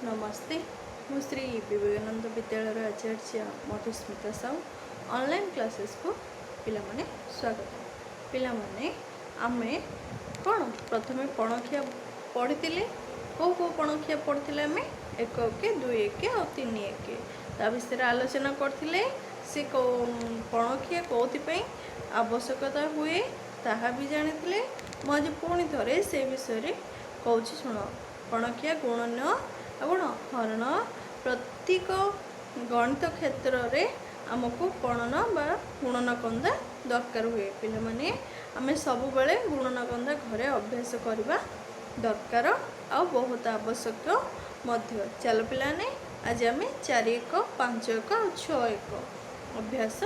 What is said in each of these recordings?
नमस्ते मु श्री विवेकानंद विद्यालय आचार्य मधुस्मिता साहू ऑनलाइन क्लासेस को पिला माने स्वागत। पिला माने आमे कौन प्रथमे पणखिया पढ़ी कौ कौ पणखिया पढ़ी आम एक के दुई एक और तीन एक ता विषय आलोचना करते से पणखिया कौपाई आवश्यकता हुए ताहा भी जानी मुझे पुणी थे से विषय कौच शुण पणखिया गुणन गुण हरण प्रत्येक गणित क्षेत्र में आमको पणन बा गुणन कंदा दरकार हुए पिला माने आमे सब बेले गुणन कंदा घरे अभ्यास करवा दरकार आ बहुत आवश्यक मध्य। चलो पिलाने आज आम 4 1 5 1 और 6 1 अभ्यास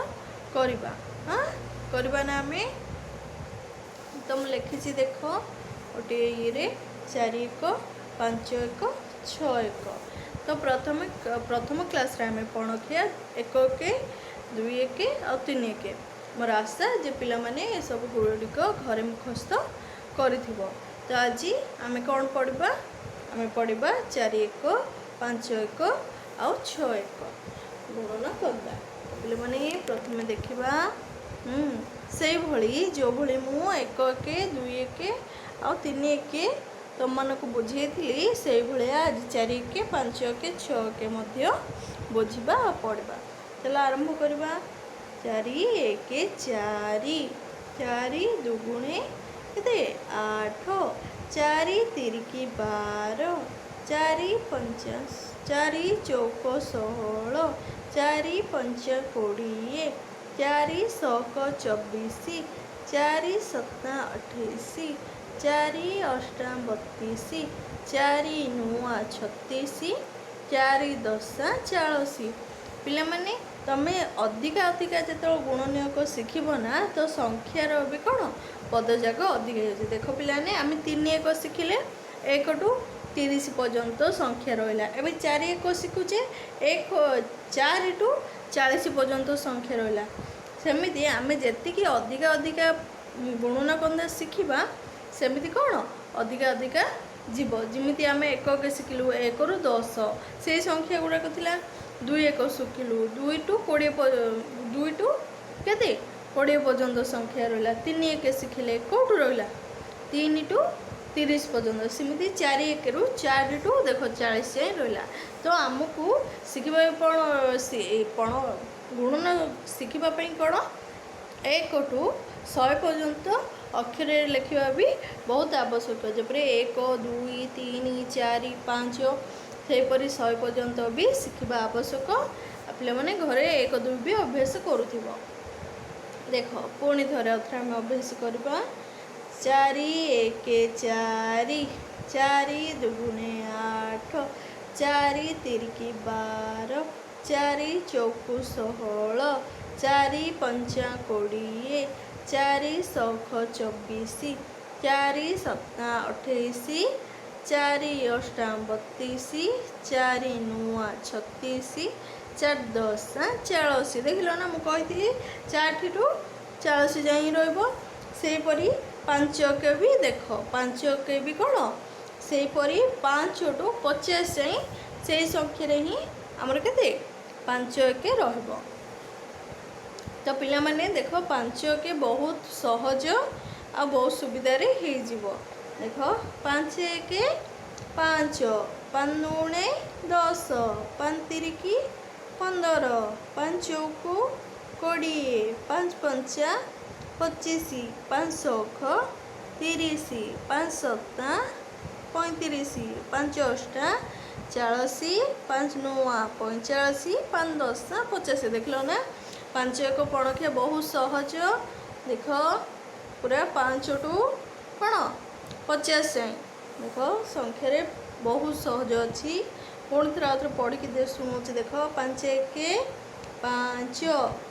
करवा। हाँ करवा ना आम तुम लिखी देख गोटे ये 4 1 5 1 6 1 तो प्रथम क्लास रे आम पणखिया 1 के 2 1 और 3 1 मोर आशा जे पिला माने ये सब गुड़िक घरे मुखस्त कर। तो आज आम कौन पढ़ा आम पढ़ा 4 1 5 1 और 6 1 गुणन करवा। पिला माने प्रथमे देखा से भली जो भली मु 1 के 2 1 और 3 1 तुम मानक बुझे से भाया आज 4 के 5 के 6 के बुझा पढ़ा। चलो आरंभ करवा। 4 1 4 4 दुगुणे के 8 4 3 12 4 5 4 चौक 16 4 5 20 4 7 24 4 7 28 4 8 32 4 9 36 4 10 40 पिला माने तमे अधिका अधिका जो गुणनीय को शिखब ना तो संख्यार भी कौन पद जाक अधिक हो। देख पिलाने आम 3 1 शिखिले 1 टू 30 पर्यंत संख्या रहा। एवं 4 1 शिखुचे 4 टू 40 पर्यंत संख्या रहा। सेमती आम जी अधिका अधिका गुणन कंदा शिखा सेमती कौन अधिका अधिका जीव जमी आम 1 के शिखिलु 1 रु 10 से संख्या गुड़ाक थी 2 1 शिखिलु 2 टू 20 2 टू के 20 पर्यंत संख्या रहा। 3 1 शिखिले कौटू रहा 3 टू 30 पर्यंत सेमती 4 1 रु 4 टू देख 40 जाए रहा। तो आमको शिखा पण गुणन शिखापी कौन 1 टू 100 पर्यंत अक्षर लिखा भी बहुत आवश्यक जपरी 1 2 3 4 5 सेपरी 100 पर्यंत भी शिखा आवश्यक। पे मैंने घरे 1 2 भी अभ्यास करूँ। देख पुणी थे आम अभ्यास करवा। 4 1 4 4 दुगुणे 8 4 3 12 4 चौक 16 4 5 20 4 7 24 4 7 28 4 8 32 4 9 36 4 10 40 देख लो ना मुझे 4 टू 40 जाए रहीपरी 5 के भी देख 5 के भी कौन सेपरी 5 टू 50 जाए से संख्या ही आमर के 5 के रहिबो। तो पिला माने देख 5 के बहुत सहज आ बहुत सुविधा रे हो जीवो। देख 5 1 5 5 9 10 5 3 15 5 चौक 20 5 5 25 5 6 30 5 7 35 5 8 40 5 9 45 5 10 50 देख लो ना 5 1 पणखिया बहुत सहज। देख पूरा 5 टू कौन 50 जाए देख संख्यार बहुत सहज अच्छी। पुणी थे आउे पढ़ी दे शुणु देख 5 1 5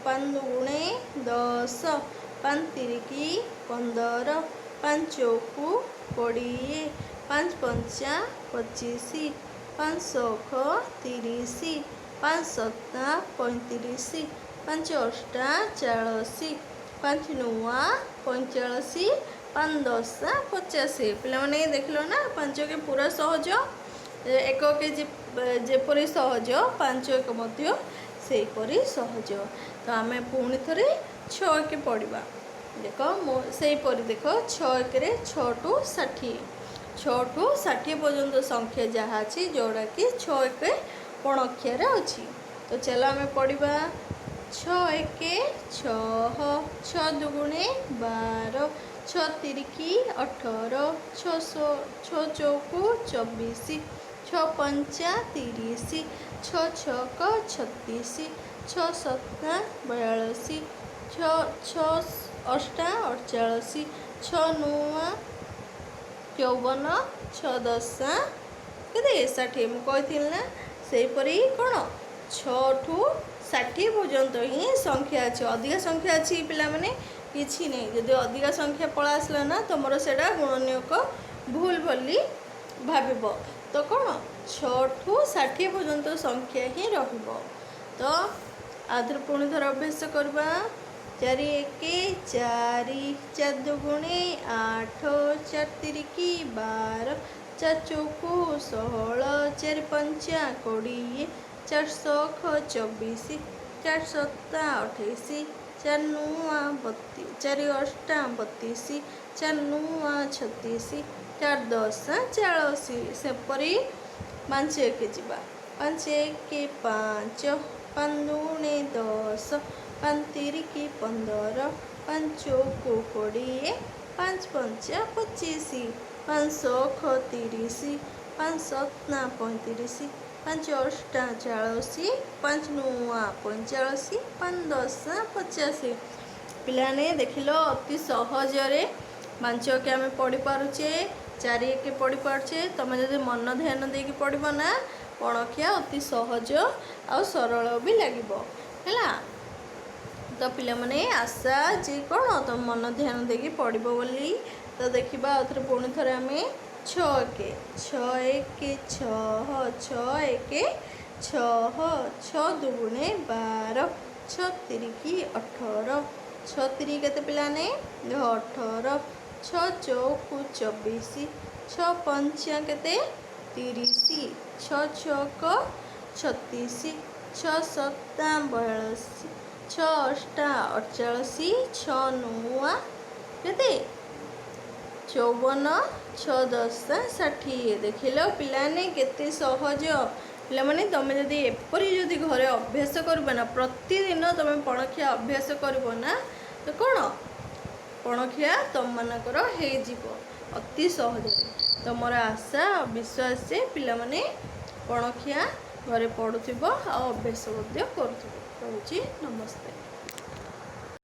5 दुगुणे 10 5 3 15 5 चौक 20 5 5 25 5 6 30 5 7 35 5 8 40 5 9 45 5 10 50 पे देख लो ना 5 के पूरा सहज एकके जेपरी सहज 5 एक मध्य सेहीपरि सहज। तो आम पुणी थे 6 के पढ़ा। देख सेहीपरि देख 6 एक 6 टू 60 6 टू 60 पर्यंत संख्या जहाँ अच्छी जोड़ा कि 6 एक पणक्षर अच्छी। तो चलो आम पढ़ा 6 एक 6 6 दुगुणे 12 6 तिरिकी 18 6 चौकू 24 6 पंचा 30 6 छक 36 6 सता 42 6 अष्टा 48 6 नुआ 54 6 दशा के 60 मुझे ना सेहीपरि कौन 6 ठू 60 पर्यंत ही संख्या अच्छी। अधिका संख्या अच्छी पिला माने किसी नहीं। जदि अधिका संख्या पड़ा आसला ना तुमर से गुणनीयक भूल बोली भाव। तो कौन 6 ठू 60 पर्यंत संख्या ही रहिब। तो आधर पुणी थर अभ्यास करवा 4 एक 4 4 दुगुणे 8 4 तिरिकी 12 4 चौकू 16 4 पंचा 20 4 सख 24 4 सता 28 4 नुआ 32 4 अष्टा 32 4 नुआ 36 4 दशा 40 सेपरी 5 एक जा 5 एक 5 5 दुणे 10 5 तिरिकी 15 5 चौकू 20 5 पंचा 25 5 सख 30 5 सता 35 5 अष्टा 40 5 नुआ 45 5 दशा 50। पिलाने देख लो अति सहजरे 5 के आम पढ़ी पारुचे 4 एक पढ़ी पारुचे। तुम जब मन ध्यान देकी पढ़ ना पणखिया अति सहज आ सरल भी लगे है। तो पिला माने आशा जे कौन तुम मन ध्यान देकी पढ़ बोली। तो देखा आउे पुणी थे आम 6 एक 6 एक 6 एक 6 दुगुणे 12 6 तिरिकी 18 6 तिरी के पिलाने 18 6 चौकू 24 6 पंचा के 30 6 छक 36 6 सता 42 6 अष्टा 48 6 नुआ के 54 6 दशा 60। देख लो पिलाने केते सहज। पिलाने तुम जदि एपरी जदि घरे अभ्यास करना प्रतिदिन तुम पणखिया अभ्यास करना तो कौन पणखिया तुम मानकर अति सहज। तो मोर आशा विश्वास से पिला माने पणखिया घरे पढ़ुथिबो आ अभ्यास करुथिबो। नमस्ते।